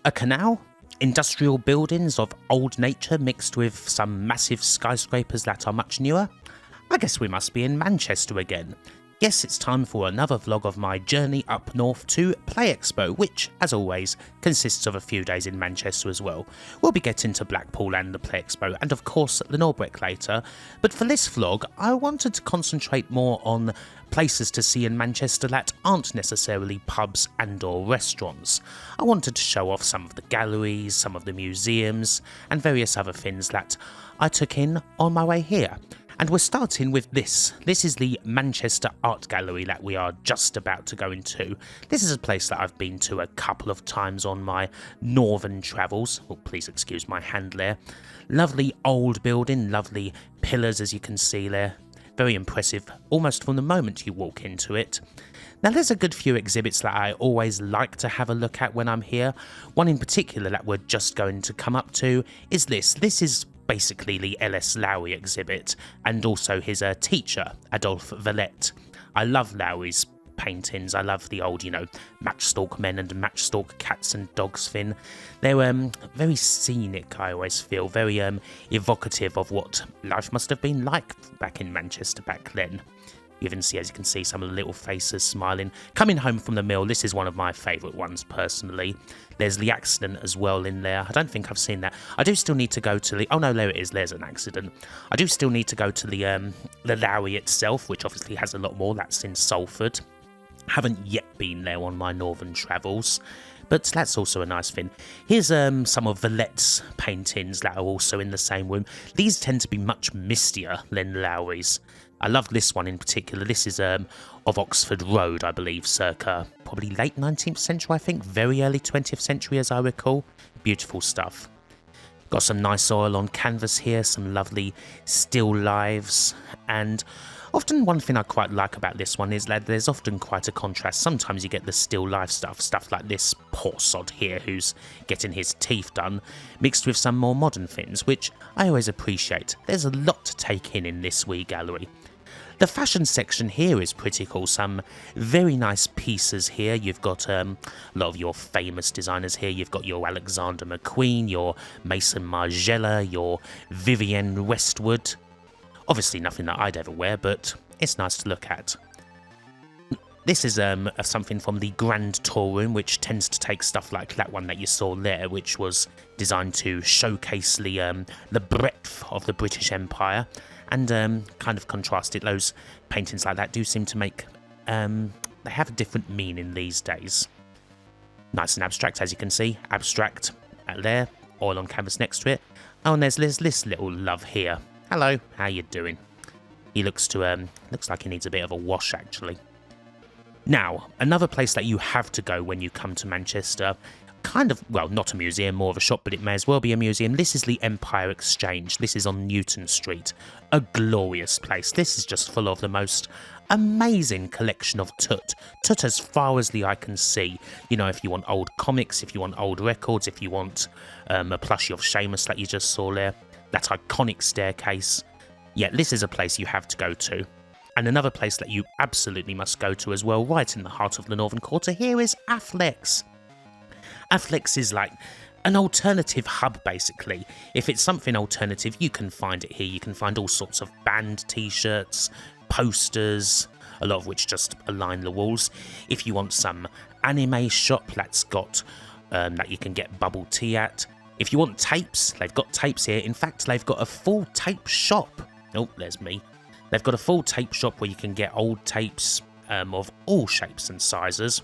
A canal, industrial buildings of old nature mixed with some massive skyscrapers that are much newer. I guess we must be in Manchester again. Yes, it's time for another vlog of my journey up north to Play Expo, which, as always, consists of a few days in Manchester as well. We'll be getting to Blackpool and the Play Expo, and of course the Norbreck later, but for this vlog I wanted to concentrate more on places to see in Manchester that aren't necessarily pubs and or restaurants. I wanted to show off some of the galleries, some of the museums, and various other things that I took in on my way here. And we're starting with this. This is the Manchester Art Gallery that we are just about to go into. This is a place that I've been to a couple of times on my northern travels. Oh, please excuse my hand there. Lovely old building, lovely pillars as you can see there. Very impressive, almost from the moment you walk into it. Now there's a good few exhibits that I always like to have a look at when I'm here. One in particular that we're just going to come up to is this. This is basically the L.S. Lowry exhibit, and also his teacher, Adolphe Villette. I love Lowry's paintings. I love the old, matchstalk men and matchstalk cats and dogs thing. They're very scenic, I always feel, very evocative of what life must have been like back in Manchester back then. You even see, as you can see, some of the little faces smiling. Coming home from the mill, this is one of my favourite ones personally. There's the accident as well in there. I don't think I've seen that. I do still need to go to the... Oh no, there it is. There's an accident. I do still need to go to the Lowry itself, which obviously has a lot more. That's in Salford. Haven't yet been there on my northern travels, but that's also a nice thing. Here's some of Villette's paintings that are also in the same room. These tend to be much mistier than Lowry's. I love this one in particular. This is of Oxford Road, I believe, circa probably late 19th century, I think, very early 20th century as I recall. Beautiful stuff. Got some nice oil on canvas here, some lovely still lives, and often one thing I quite like about this one is that there's often quite a contrast. Sometimes you get the still life stuff like this poor sod here who's getting his teeth done, mixed with some more modern things, which I always appreciate. There's a lot to take in this wee gallery. The fashion section here is pretty cool. Some very nice pieces here. You've got a lot of your famous designers here. You've got your Alexander McQueen, your Mason Margiela, your Vivienne Westwood. Obviously nothing that I'd ever wear, but it's nice to look at. This is something from the Grand Tour Room, which tends to take stuff like that one that you saw there, which was designed to showcase the breadth of the British Empire, and kind of contrast it. Those paintings like that do seem to make... they have a different meaning these days. Nice and abstract, as you can see. Abstract there, oil on canvas next to it. Oh, and there's this little love here. Hello, how you doing? He looks like he needs a bit of a wash, actually. Now, another place that you have to go when you come to Manchester, kind of, well, not a museum, more of a shop, but it may as well be a museum. This is the Empire Exchange. This is on Newton Street. A glorious place. This is just full of the most amazing collection of tut as far as the eye can see. If you want old comics, if you want old records, if you want a plushie of Seamus that you just saw there, that iconic staircase. Yeah, this is a place you have to go to. And another place that you absolutely must go to as well, right in the heart of the Northern Quarter here, is Afflecks. Afflecks is like an alternative hub, basically. If it's something alternative, you can find it here. You can find all sorts of band t-shirts, posters, a lot of which just align the walls. If you want some anime shop that's got that you can get bubble tea at. If you want tapes, they've got tapes here. In fact, they've got a full tape shop. Oh, there's me. They've got a full tape shop where you can get old tapes of all shapes and sizes.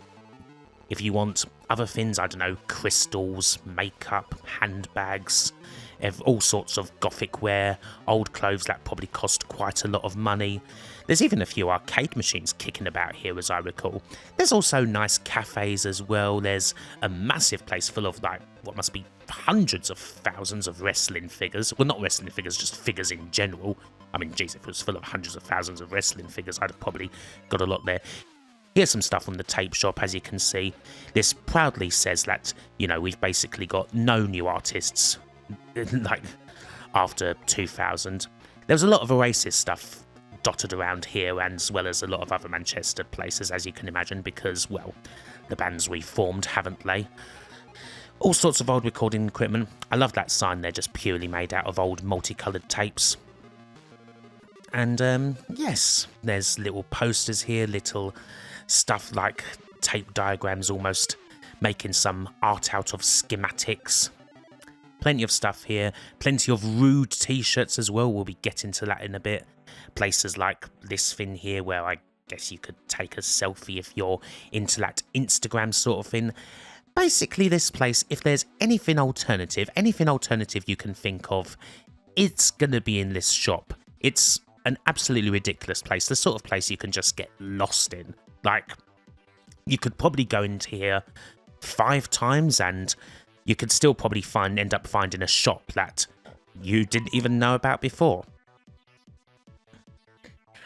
If you want other things, I don't know, crystals, makeup, handbags, all sorts of gothic wear, old clothes that probably cost quite a lot of money. There's even a few arcade machines kicking about here, as I recall. There's also nice cafes as well. There's a massive place full of, what must be hundreds of thousands of wrestling figures. Well, not wrestling figures, just figures in general. I mean, geez, if it was full of hundreds of thousands of wrestling figures, I'd have probably got a lot there. Here's some stuff from the tape shop, as you can see. This proudly says that, we've basically got no new artists, after 2000. There was a lot of Oasis stuff dotted around here, as well as a lot of other Manchester places, as you can imagine, because, well, the bands we formed, haven't they? All sorts of old recording equipment. I love that sign, they're just purely made out of old multicoloured tapes. And yes, there's little posters here, little stuff like tape diagrams almost, making some art out of schematics. Plenty of stuff here, plenty of rude t-shirts as well, we'll be getting to that in a bit. Places like this thing here where I guess you could take a selfie if you're into that Instagram sort of thing. Basically this place, if there's anything alternative you can think of, it's gonna be in this shop. It's an absolutely ridiculous place, the sort of place you can just get lost in. Like, you could probably go into here 5 times and you could still probably end up finding a shop that you didn't even know about before.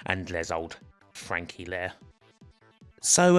And there's old Frankie there. So,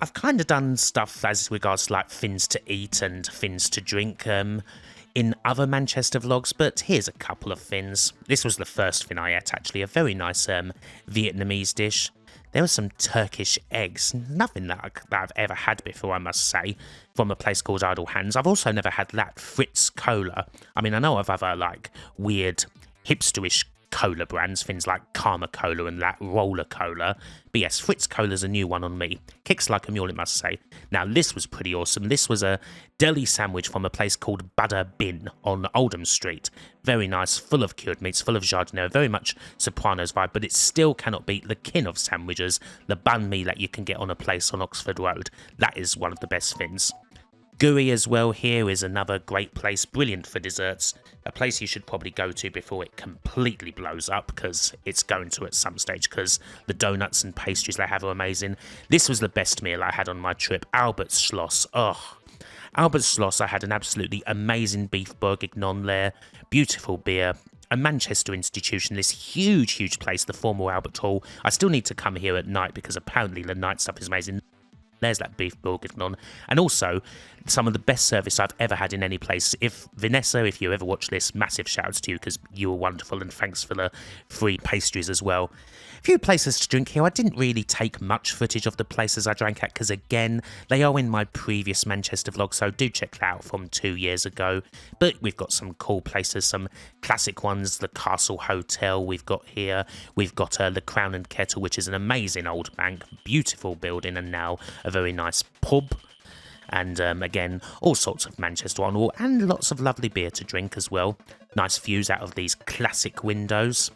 I've kind of done stuff as regards to like things to eat and things to drink in other Manchester vlogs, but here's a couple of things. This was the first thing I ate actually, a very nice Vietnamese dish. There were some Turkish eggs, nothing that I've ever had before, I must say, from a place called Idle Hands. I've also never had that Fritz Cola. I mean, I know of other like weird hipsterish cola brands, things like Karma Cola and that Roller Cola. But yes, Fritz Cola's a new one on me. Kicks like a mule, it must say. Now, this was pretty awesome. This was a deli sandwich from a place called Butter Bin on Oldham Street. Very nice, full of cured meats, full of jardinera, very much Sopranos vibe, but it still cannot beat the king of sandwiches, the banh mi that you can get on a place on Oxford Road. That is one of the best things. Guri as well here is another great place, brilliant for desserts. A place you should probably go to before it completely blows up, because it's going to at some stage, because the donuts and pastries they have are amazing. This was the best meal I had on my trip, Albert Schloss. Oh, Albert Schloss, I had an absolutely amazing beef bourguignon there, beautiful beer, a Manchester institution, this huge place, the former Albert Hall. I still need to come here at night because apparently the night stuff is amazing. There's that beef bourguignon, and also some of the best service I've ever had in any place. If Vanessa, if you ever watch this, massive shouts to you because you were wonderful, and thanks for the free pastries as well. A few places to drink here. I didn't really take much footage of the places I drank at because, again, they are in my previous Manchester vlog, so do check that out from 2 years ago. But we've got some cool places, some classic ones, the Castle Hotel we've got here. We've got the Crown and Kettle, which is an amazing old bank, beautiful building, and now a very nice pub. And again, all sorts of Manchester on wall, and lots of lovely beer to drink as well. Nice views out of these classic windows.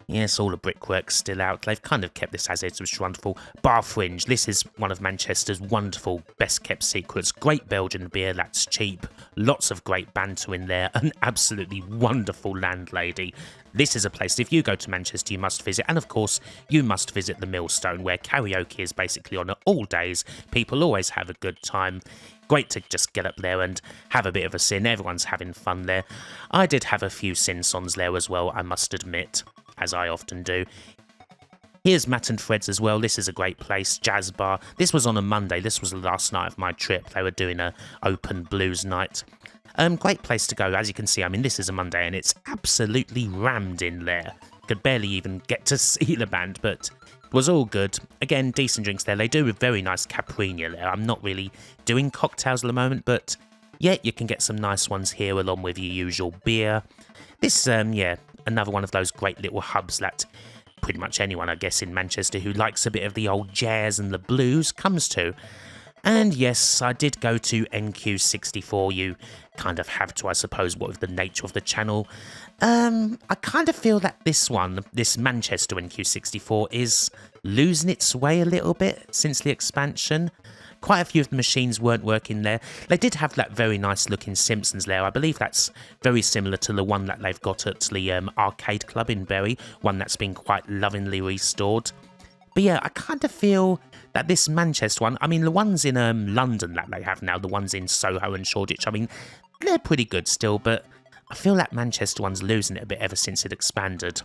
Yes, all the brickwork still out. They've kind of kept this as is, which is wonderful. Bar Fringe. This is one of Manchester's wonderful, best-kept secrets. Great Belgian beer that's cheap. Lots of great banter in there. An absolutely wonderful landlady. This is a place, if you go to Manchester, you must visit. And of course, you must visit the Millstone, where karaoke is basically on at all days. People always have a good time. Great to just get up there and have a bit of a sin. Everyone's having fun there. I did have a few sin-sons there as well, I must admit, as I often do. Here's Matt and Fred's as well. This is a great place, jazz bar. This was on a Monday. This was the last night of my trip. They were doing a open blues night. Great place to go. As you can see, I mean, this is a Monday and it's absolutely rammed in there. Could barely even get to see the band, but it was all good. Again, decent drinks there. They do a very nice Caprinia there. I'm not really doing cocktails at the moment, but yeah, you can get some nice ones here along with your usual beer. This, yeah, another one of those great little hubs that pretty much anyone, I guess, in Manchester who likes a bit of the old jazz and the blues comes to. And yes, I did go to NQ64. You kind of have to, I suppose, what with the nature of the channel. I kind of feel that this Manchester NQ64 is losing its way a little bit since the expansion. Quite a few of the machines weren't working there. They did have that very nice looking Simpsons there. I believe that's very similar to the one that they've got at the Arcade Club in Bury, one that's been quite lovingly restored. But yeah, I kind of feel that this Manchester one, I mean, the ones in London that they have now, the ones in Soho and Shoreditch, I mean, they're pretty good still, but I feel that Manchester one's losing it a bit ever since it expanded.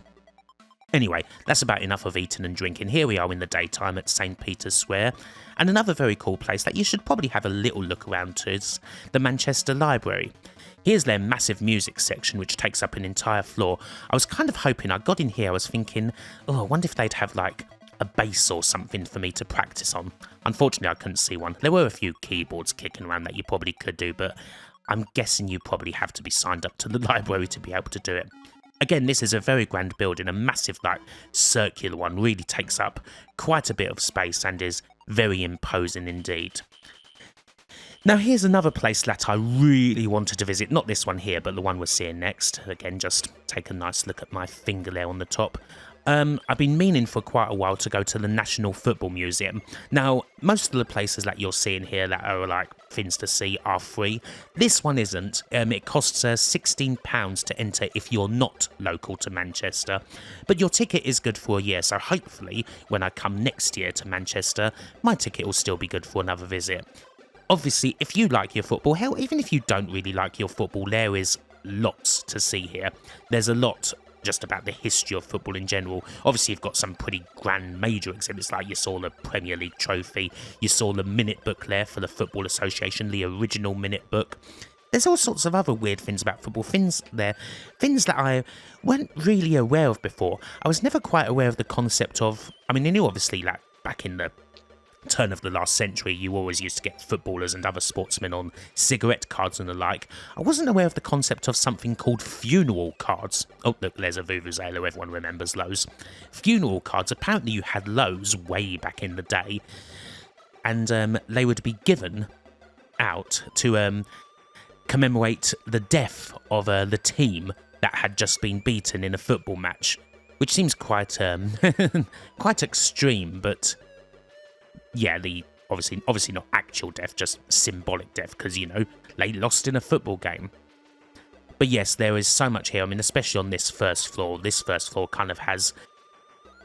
Anyway, that's about enough of eating and drinking. Here we are in the daytime at St. Peter's Square. And another very cool place that you should probably have a little look around to is the Manchester Library. Here's their massive music section, which takes up an entire floor. I was kind of hoping, I got in here, I was thinking, oh, I wonder if they'd have like a base or something for me to practice on. Unfortunately, I couldn't see one. There were a few keyboards kicking around that you probably could do, but I'm guessing you probably have to be signed up to the library to be able to do it. Again, this is a very grand building, a massive, like, circular one, really takes up quite a bit of space and is very imposing indeed. Now, here's another place that I really wanted to visit. Not this one here, but the one we're seeing next. Again, just take a nice look at my finger there on the top. I've been meaning for quite a while to go to the National Football Museum. Now, most of the places that you're seeing here that are like things to see are free. This one isn't. It costs £16 to enter if you're not local to Manchester. But your ticket is good for a year, so hopefully when I come next year to Manchester, my ticket will still be good for another visit. Obviously, if you like your football, hell, even if you don't really like your football, there is lots to see here. There's a lot just about the history of football in general. Obviously, you've got some pretty grand major exhibits, like you saw the Premier League trophy, you saw the minute book there for the Football Association, the original minute book. There's all sorts of other weird things about football, things that I weren't really aware of before. I was never quite aware of the concept of, I mean, you knew obviously like back in the turn of the last century, you always used to get footballers and other sportsmen on cigarette cards and the like. I wasn't aware of the concept of something called funeral cards. Oh, look, there's a Vuvuzela, everyone remembers those. Funeral cards, apparently you had those way back in the day, and they would be given out to commemorate the death of the team that had just been beaten in a football match, which seems quite quite extreme, but yeah, the obviously not actual death, just symbolic death, because, you know, they lost in a football game. But yes, there is so much here. I mean, especially on this first floor. This first floor kind of has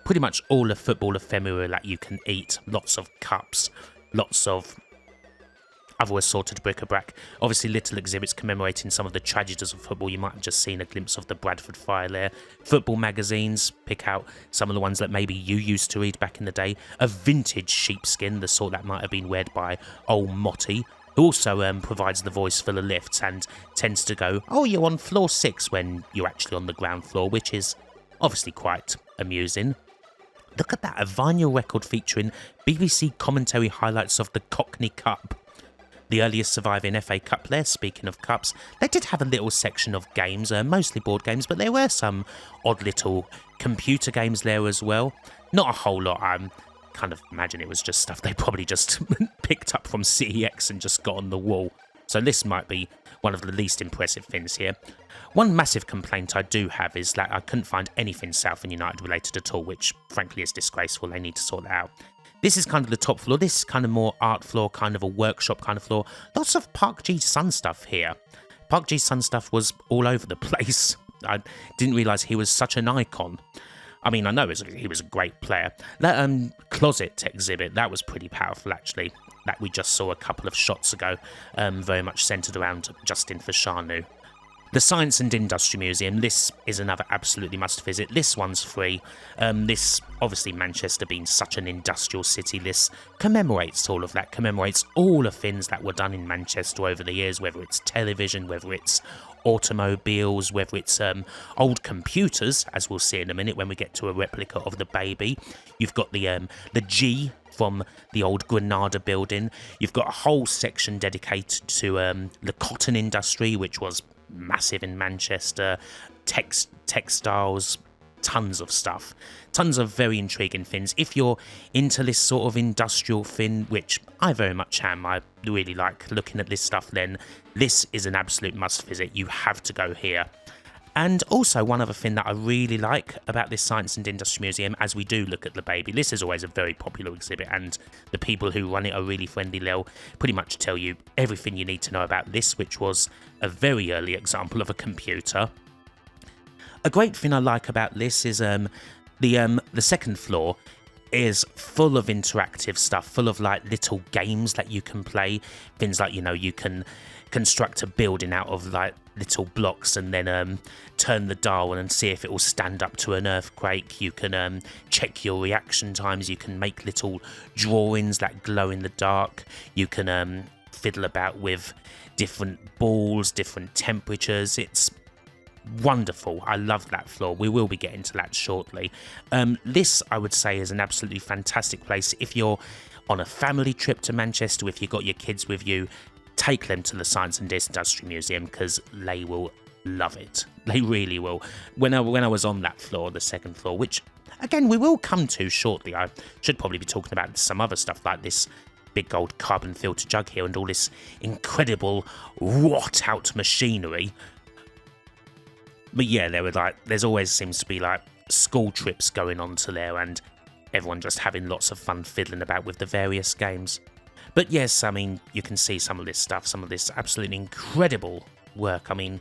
pretty much all the football ephemera that you can eat. Lots of cups, lots of other assorted bric-a-brac. Obviously, little exhibits commemorating some of the tragedies of football. You might have just seen a glimpse of the Bradford fire there. Football magazines, pick out some of the ones that maybe you used to read back in the day. A vintage sheepskin, the sort that might have been weared by old Motty, who also provides the voice for the lifts and tends to go, "Oh, you're on floor 6," when you're actually on the ground floor, which is obviously quite amusing. Look at that, a vinyl record featuring BBC commentary highlights of the Cockney Cup. The earliest surviving FA Cup there, speaking of cups. They did have a little section of games, mostly board games, but there were some odd little computer games there as well. Not a whole lot. I kind of imagine it was just stuff they probably just picked up from CEX and just got on the wall. So this might be one of the least impressive things here. One massive complaint I do have is that I couldn't find anything Southend United related at all, which frankly is disgraceful. They need to sort that out. This is kind of the top floor. This is kind of more art floor, kind of a workshop kind of floor. Lots of Park Ji Sun stuff here. Park Ji Sun stuff was all over the place. I didn't realise he was such an icon. I mean, I know he was a great player. That closet exhibit, that was pretty powerful actually. That we just saw a couple of shots ago. Very much centred around Justin Fashanu. The Science and Industry Museum, this is another absolutely must visit. This one's free. This, obviously Manchester being such an industrial city, this commemorates all of that, commemorates all the things that were done in Manchester over the years, whether it's television, whether it's automobiles, whether it's old computers, as we'll see in a minute when we get to a replica of the baby. You've got the G from the old Granada building. You've got a whole section dedicated to the cotton industry, which was massive in Manchester, textiles, tons of stuff, tons of very intriguing things. If you're into this sort of industrial thing, which I very much am, I really like looking at this stuff, then this is an absolute must visit. You have to go here. And also one other thing that I really like about this Science and Industry Museum, as we do look at the baby, this is always a very popular exhibit and the people who run it are really friendly. They'll pretty much tell you everything you need to know about this, which was a very early example of a computer. A great thing I like about this is the second floor is full of interactive stuff, full of like little games that you can play. Things like, you know, you can construct a building out of like little blocks and then turn the dial and see if it will stand up to an earthquake. You can check your reaction times. You can make little drawings that glow in the dark. You can fiddle about with different balls, different temperatures. It's wonderful. I love that floor. We will be getting to that shortly. This, I would say, is an absolutely fantastic place. If you're on a family trip to Manchester, if you've got your kids with you, take them to the Science and Industry Museum because they will love it. They really will. When I was on that floor, the second floor, which, again, we will come to shortly. I should probably be talking about some other stuff like this big gold carbon filter jug here and all this incredible wrought out machinery. But yeah, there's always seems to be like school trips going on to there and everyone just having lots of fun fiddling about with the various games. But yes, I mean, you can see some of this stuff, some of this absolutely incredible work. I mean,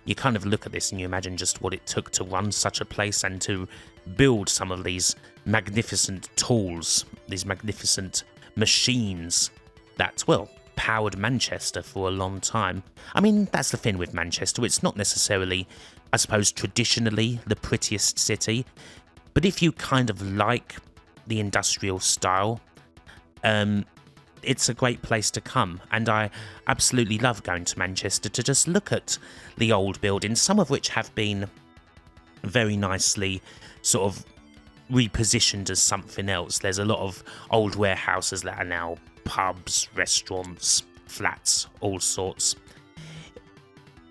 you kind of look at this and you imagine just what it took to run such a place and to build some of these magnificent tools, these magnificent machines that, well, powered Manchester for a long time. I mean, that's the thing with Manchester. It's not necessarily, I suppose, traditionally the prettiest city, but if you kind of like the industrial style, it's a great place to come, and I absolutely love going to Manchester to just look at the old buildings, some of which have been very nicely sort of repositioned as something else. There's a lot of old warehouses that are now pubs, restaurants, flats, all sorts.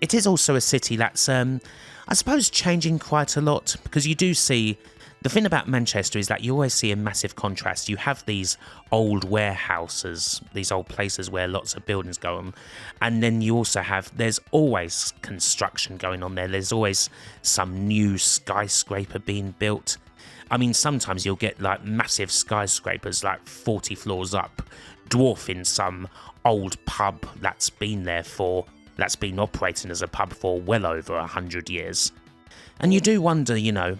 It is also a city that's, I suppose, changing quite a lot, because you do see, the thing about Manchester is that you always see a massive contrast. You have these old warehouses, these old places where lots of buildings go on, and then you also have, there's always construction going on there. There's always some new skyscraper being built. I mean, sometimes you'll get like massive skyscrapers like 40 floors up, dwarfing some old pub that's been operating as a pub for well over 100 years. And you do wonder, you know,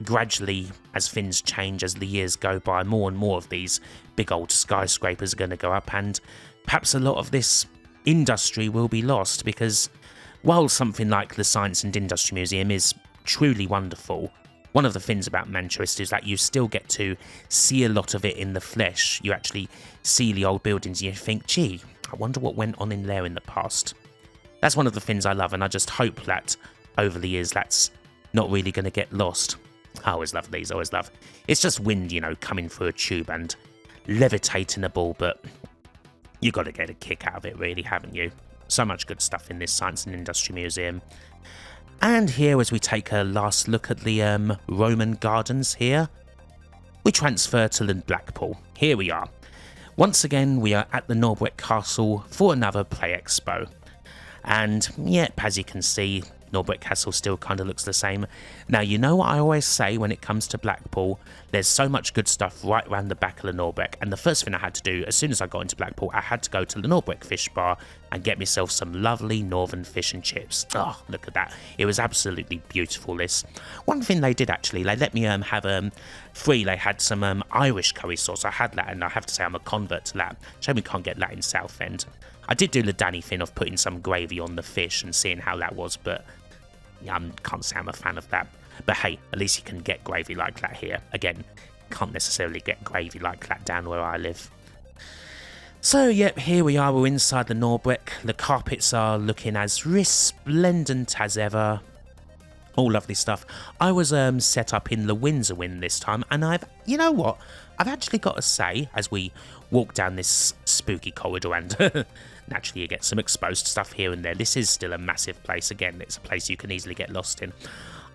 gradually, as things change, as the years go by, more and more of these big old skyscrapers are going to go up, and perhaps a lot of this industry will be lost, because while something like the Science and Industry Museum is truly wonderful, one of the things about Manchester is that you still get to see a lot of it in the flesh. You actually see the old buildings and you think, gee, I wonder what went on in there in the past. That's one of the things I love, and I just hope that over the years that's not really going to get lost. I always love these, always love. It's just wind, you know, coming through a tube and levitating a ball, but you got to get a kick out of it, really, haven't you? So much good stuff in this Science and Industry Museum. And here, as we take a last look at the Roman gardens here, we transfer to the Blackpool. Here we are. Once again, we are at the Norbreck Castle for another Play Expo. And yep, as you can see, Norbreck Castle still kind of looks the same. Now, you know what I always say when it comes to Blackpool? There's so much good stuff right around the back of the Norbreck, and the first thing I had to do, as soon as I got into Blackpool, I had to go to the Norbreck Fish Bar and get myself some lovely northern fish and chips. Oh, look at that. It was absolutely beautiful, this. One thing they did, actually, they let me have free. They had some Irish curry sauce. I had that, and I have to say I'm a convert to that. Shame we can't get that in Southend. I did do the Danny thing of putting some gravy on the fish and seeing how that was, but I can't say I'm a fan of that. But hey, at least you can get gravy like that here. Again, can't necessarily get gravy like that down where I live. So, yep, here we are. We're inside the Norbreck. The carpets are looking as resplendent as ever. All lovely stuff. I was set up in the Windsor Wing this time, and you know what? I've actually got to say, as we walk down this spooky corridor, and naturally you get some exposed stuff here and there, this is still a massive place. Again, it's a place you can easily get lost in.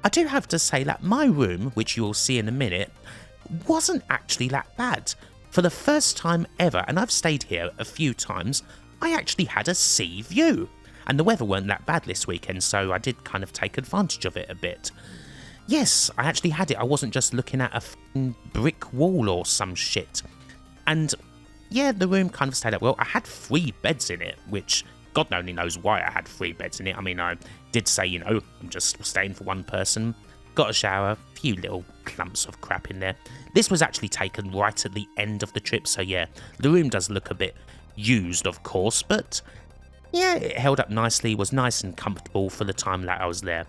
I do have to say that my room, which you will see in a minute, wasn't actually that bad. For the first time ever, and I've stayed here a few times, I actually had a sea view. And the weather weren't that bad this weekend, so I did kind of take advantage of it a bit. Yes, I actually had it. I wasn't just looking at a f***ing brick wall or some shit. And yeah, the room kind of stayed up well. I had 3 beds in it, which God only knows why I had 3 beds in it. I mean, I did say, you know, I'm just staying for one person. Got a shower, a few little clumps of crap in there. This was actually taken right at the end of the trip, so yeah, the room does look a bit used, of course, but yeah, it held up nicely, was nice and comfortable for the time that I was there.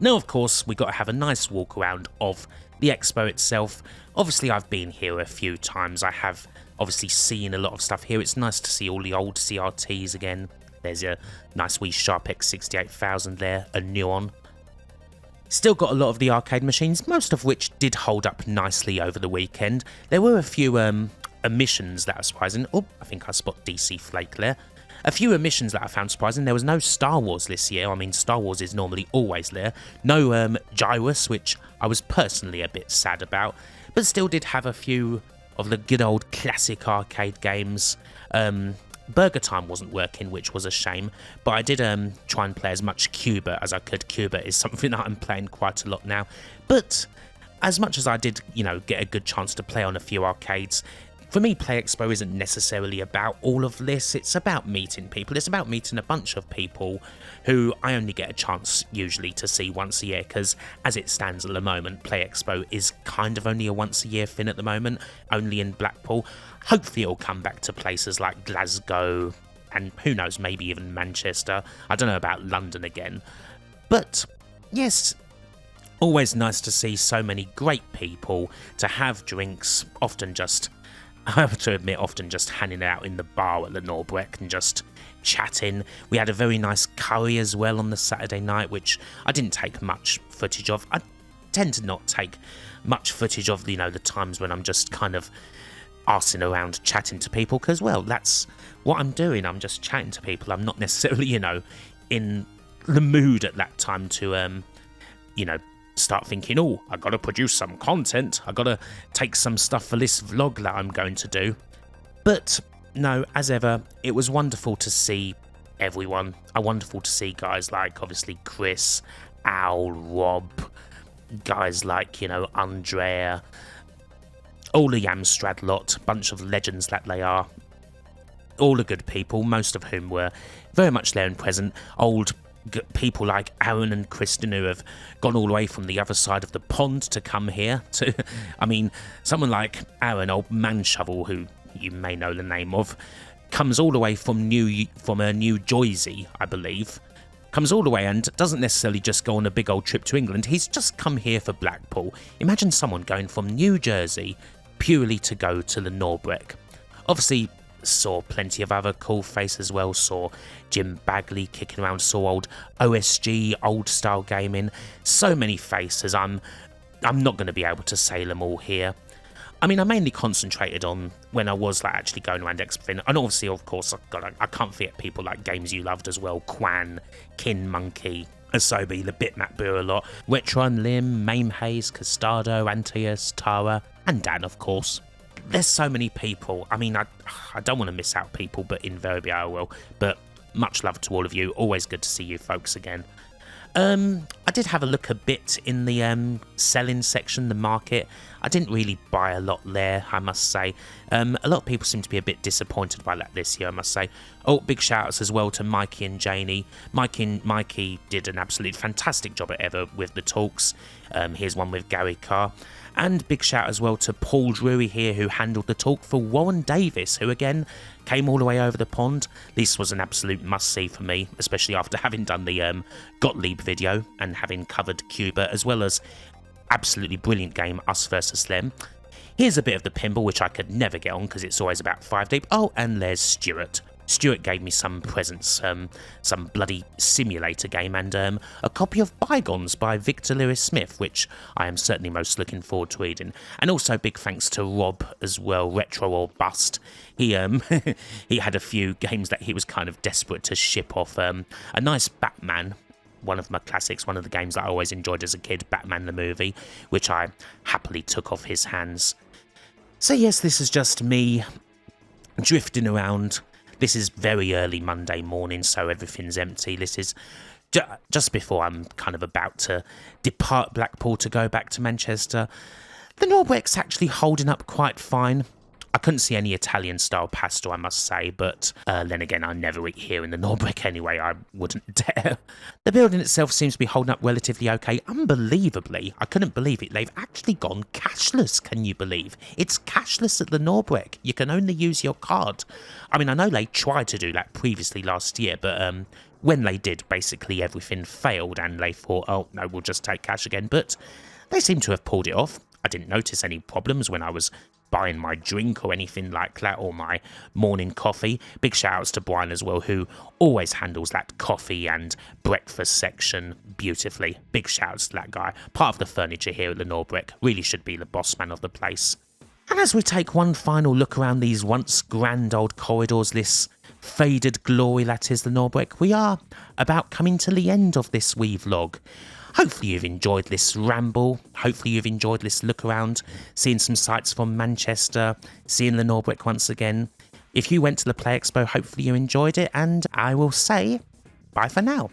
Now, of course, we got to have a nice walk around of the expo itself. Obviously, I've been here a few times. I have obviously seen a lot of stuff here. It's nice to see all the old CRTs again. There's a nice wee Sharpex 68000 there, a Nuon. Still got a lot of the arcade machines, most of which did hold up nicely over the weekend. There were a few omissions that are surprising. Oh, I think I spot DC Flake there. A few omissions that I found surprising. There was no Star Wars this year. I mean, Star Wars is normally always there. No Gyrus, which I was personally a bit sad about, but still did have a few of the good old classic arcade games. Burger Time wasn't working, which was a shame, but I did try and play as much Cuba as I could. Cuba is something that I'm playing quite a lot now, but as much as I did, get a good chance to play on a few arcades, for me, Play Expo isn't necessarily about all of this. It's about meeting people. It's about meeting a bunch of people who I only get a chance usually to see once a year, because as it stands at the moment, Play Expo is kind of only a once a year thing at the moment, only in Blackpool. Hopefully it'll come back to places like Glasgow and who knows, maybe even Manchester. I don't know about London again. But yes, always nice to see so many great people, to have drinks, often just hanging out in the bar at the Norbreck and just chatting. We had a very nice curry as well on the Saturday night, which I didn't take much footage of. I tend to not take much footage of, the times when I'm just kind of arsing around chatting to people, because, well, that's what I'm doing. I'm just chatting to people. I'm not necessarily, in the mood at that time to, start thinking, oh, I gotta produce some content, I gotta take some stuff for this vlog that I'm going to do. But no, as ever, it was wonderful to see everyone. Wonderful to see guys like, obviously, Chris, Al, Rob, guys like, Andrea, all the Amstrad lot, bunch of legends that they are. All the good people, most of whom were very much there and present. Old people like Aaron and Kristen, who have gone all the way from the other side of the pond to come here. I mean, someone like Aaron, old Man Shovel, who you may know the name of, comes all the way from New Jersey, I believe. Comes all the way and doesn't necessarily just go on a big old trip to England. He's just come here for Blackpool. Imagine someone going from New Jersey purely to go to the Norbreck. Obviously, saw plenty of other cool faces as well. Saw Jim Bagley kicking around, saw old OSG, old style gaming. So many faces, I'm not going to be able to say them all here. I mean, I mainly concentrated on when I was actually going around Expo, and obviously, of course, I can't forget people like Games You Loved as well, Quan, Kin Monkey, Asobi, the Bitmap Bureau lot, Wetron, Lim, Mame Hayes, Costado, Antius, Tara, and Dan, of course. There's so many people. I mean, I don't want to miss out people, but invariably I will. But much love to all of you. Always good to see you folks again. I did have a look a bit in the selling section, the market. I didn't really buy a lot there, I must say. A lot of people seem to be a bit disappointed by that this year, I must say. Oh, big shout outs as well to Mikey and Janie. Mikey did an absolute fantastic job at ever with the talks. Here's one with Gary Carr. And big shout as well to Paul Drury here, who handled the talk for Warren Davis, who again came all the way over the pond. This was an absolute must-see for me, especially after having done the Gottlieb video and having covered Cuba, as well as absolutely brilliant game Us vs Them. Here's a bit of the pinball, which I could never get on because it's always about 5 deep. Oh, and there's Stuart. Stuart gave me some presents, some bloody simulator game, and a copy of Bygones by Victor Lewis Smith, which I am certainly most looking forward to reading. And also big thanks to Rob as well, Retro or Bust. He he had a few games that he was kind of desperate to ship off. A nice Batman, one of my classics, one of the games that I always enjoyed as a kid, Batman the movie, which I happily took off his hands. So yes, this is just me drifting around. This is very early Monday morning, so everything's empty. This is just before I'm kind of about to depart Blackpool to go back to Manchester. The Norbreck's actually holding up quite fine. I couldn't see any Italian-style pasta, I must say, but then again, I never eat here in the Norbreck anyway, I wouldn't dare. The building itself seems to be holding up relatively okay. Unbelievably, I couldn't believe it, they've actually gone cashless, can you believe? It's cashless at the Norbreck. You can only use your card. I mean, I know they tried to do that previously last year, but when they did, basically everything failed, and they thought, oh, no, we'll just take cash again, but they seem to have pulled it off. I didn't notice any problems when I was buying my drink or anything like that, or my morning coffee. Big shout outs to Brian as well, who always handles that coffee and breakfast section beautifully. Big shout outs to that guy. Part of the furniture here at the Norbreck. Really should be the boss man of the place. And as we take one final look around these once grand old corridors, this faded glory that is the Norbreck, we are about coming to the end of this wee vlog. Hopefully you've enjoyed this ramble, hopefully you've enjoyed this look around, seeing some sights from Manchester, seeing the Norbreck once again. If you went to the Play Expo, hopefully you enjoyed it, and I will say bye for now.